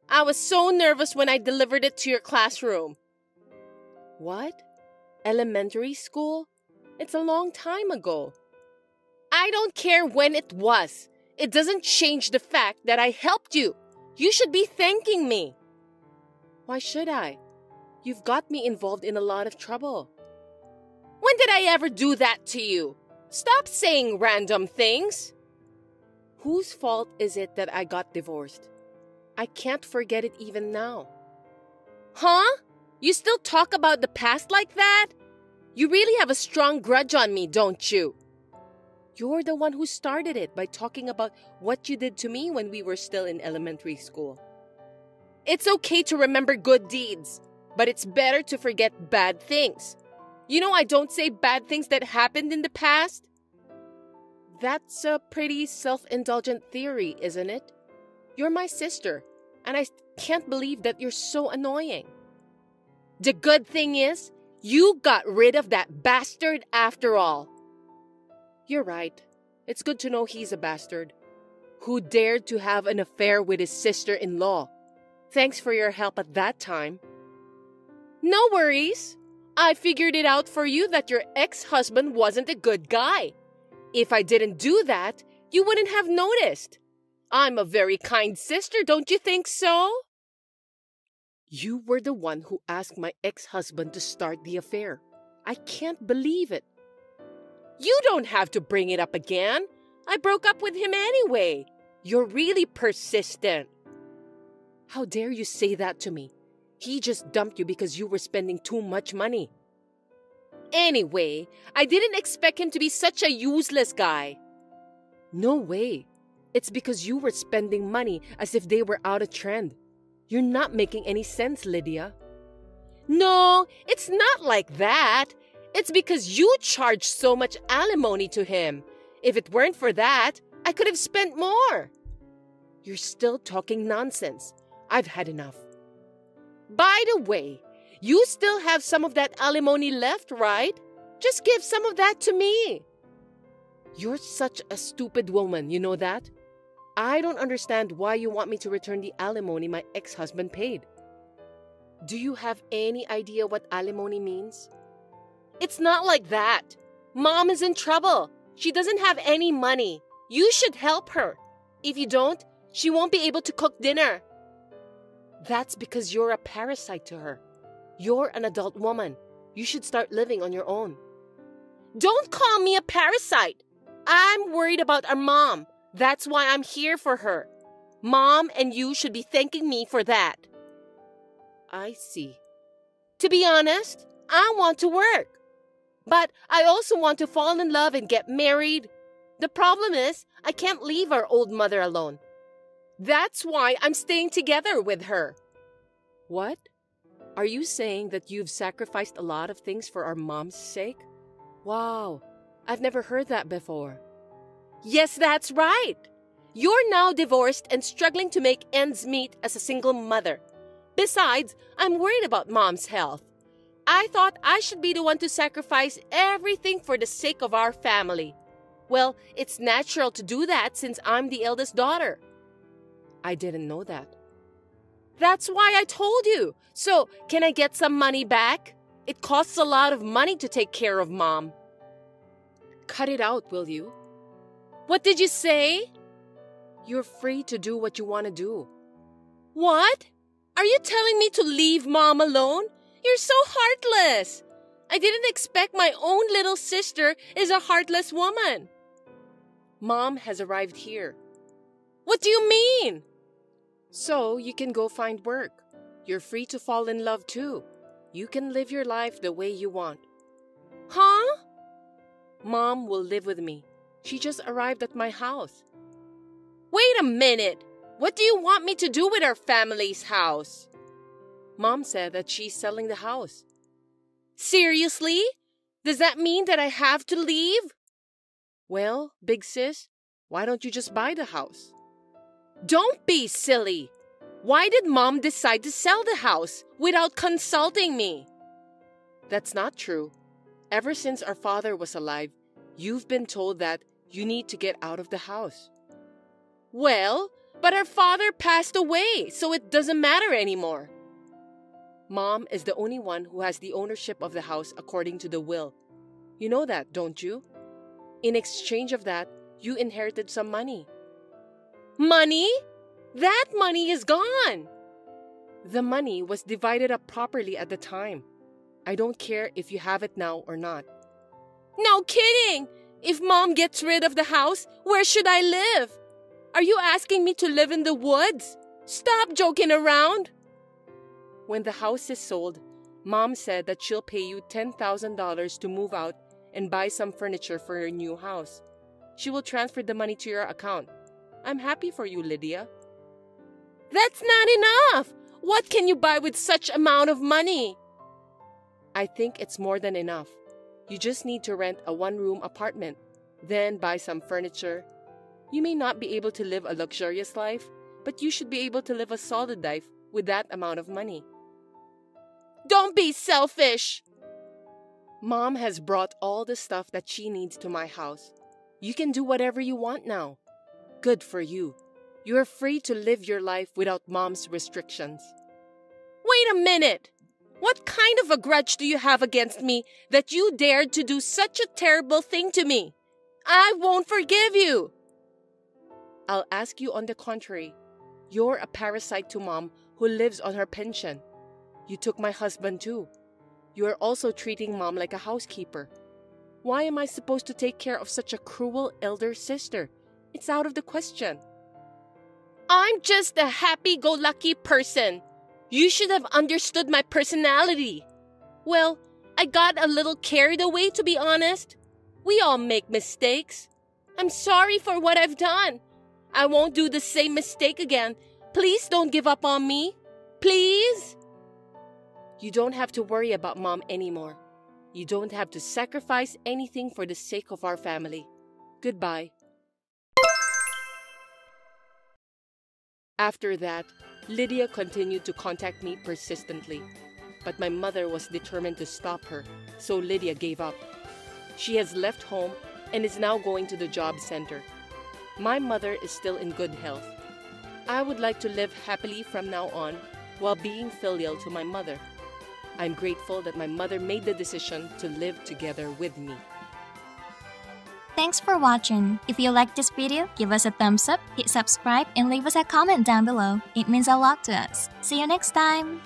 I was so nervous when I delivered it to your classroom. What? Elementary school? It's a long time ago. I don't care when it was. It doesn't change the fact that I helped you. You should be thanking me. Why should I? You've got me involved in a lot of trouble. When did I ever do that to you? Stop saying random things. Whose fault is it that I got divorced? I can't forget it even now. Huh? You still talk about the past like that? You really have a strong grudge on me, don't you? You're the one who started it by talking about what you did to me when we were still in elementary school. It's okay to remember good deeds, but it's better to forget bad things. You know I don't say bad things that happened in the past. That's a pretty self-indulgent theory, isn't it? You're my sister, and I can't believe that you're so annoying. The good thing is, you got rid of that bastard after all. You're right. It's good to know he's a bastard who dared to have an affair with his sister-in-law. Thanks for your help at that time. No worries. I figured it out for you that your ex-husband wasn't a good guy. If I didn't do that, you wouldn't have noticed. I'm a very kind sister, don't you think so? You were the one who asked my ex-husband to start the affair. I can't believe it. You don't have to bring it up again. I broke up with him anyway. You're really persistent. How dare you say that to me? He just dumped you because you were spending too much money. Anyway, I didn't expect him to be such a useless guy. No way. It's because you were spending money as if they were out of trend. You're not making any sense, Lydia. No, it's not like that. It's because you charged so much alimony to him. If it weren't for that, I could have spent more. You're still talking nonsense. I've had enough. By the way, you still have some of that alimony left, right? Just give some of that to me. You're such a stupid woman, you know that? I don't understand why you want me to return the alimony my ex-husband paid. Do you have any idea what alimony means? It's not like that. Mom is in trouble. She doesn't have any money. You should help her. If you don't, she won't be able to cook dinner. That's because you're a parasite to her. You're an adult woman. You should start living on your own. Don't call me a parasite. I'm worried about our mom. That's why I'm here for her. Mom and you should be thanking me for that. I see. To be honest, I want to work. But I also want to fall in love and get married. The problem is, I can't leave our old mother alone. That's why I'm staying together with her. What? Are you saying that you've sacrificed a lot of things for our mom's sake? Wow, I've never heard that before. Yes, that's right. You're now divorced and struggling to make ends meet as a single mother. Besides, I'm worried about Mom's health. I thought I should be the one to sacrifice everything for the sake of our family. Well, it's natural to do that since I'm the eldest daughter. I didn't know that. That's why I told you. So, can I get some money back? It costs a lot of money to take care of Mom. Cut it out, will you? What did you say? You're free to do what you want to do. What? Are you telling me to leave Mom alone? You're so heartless. I didn't expect my own little sister is a heartless woman. Mom has arrived here. What do you mean? So you can go find work. You're free to fall in love too. You can live your life the way you want. Huh? Mom will live with me. She just arrived at my house. Wait a minute. What do you want me to do with our family's house? Mom said that she's selling the house. Seriously? Does that mean that I have to leave? Well, big sis, why don't you just buy the house? Don't be silly. Why did Mom decide to sell the house without consulting me? That's not true. Ever since our father was alive, you've been told that you need to get out of the house. Well, but our father passed away, so it doesn't matter anymore. Mom is the only one who has the ownership of the house according to the will. You know that, don't you? In exchange of that, you inherited some money. Money? That money is gone. The money was divided up properly at the time. I don't care if you have it now or not. No kidding! If Mom gets rid of the house, where should I live? Are you asking me to live in the woods? Stop joking around. When the house is sold, Mom said that she'll pay you $10,000 to move out and buy some furniture for your new house. She will transfer the money to your account. I'm happy for you, Lydia. That's not enough! What can you buy with such amount of money? I think it's more than enough. You just need to rent a one-room apartment, then buy some furniture. You may not be able to live a luxurious life, but you should be able to live a solid life with that amount of money. Don't be selfish! Mom has brought all the stuff that she needs to my house. You can do whatever you want now. Good for you. You're free to live your life without mom's restrictions. Wait a minute! What kind of a grudge do you have against me that you dared to do such a terrible thing to me? I won't forgive you! I'll ask you on the contrary. You're a parasite to mom who lives on her pension. You took my husband too. You are also treating mom like a housekeeper. Why am I supposed to take care of such a cruel elder sister? It's out of the question. I'm just a happy-go-lucky person. You should have understood my personality. Well, I got a little carried away, to be honest. We all make mistakes. I'm sorry for what I've done. I won't do the same mistake again. Please don't give up on me. Please? You don't have to worry about mom anymore. You don't have to sacrifice anything for the sake of our family. Goodbye. After that, Lydia continued to contact me persistently. But my mother was determined to stop her, so Lydia gave up. She has left home and is now going to the job center. My mother is still in good health. I would like to live happily from now on while being filial to my mother. I'm grateful that my mother made the decision to live together with me. Thanks for watching. If you liked this video, give us a thumbs up, hit subscribe, and leave us a comment down below. It means a lot to us. See you next time!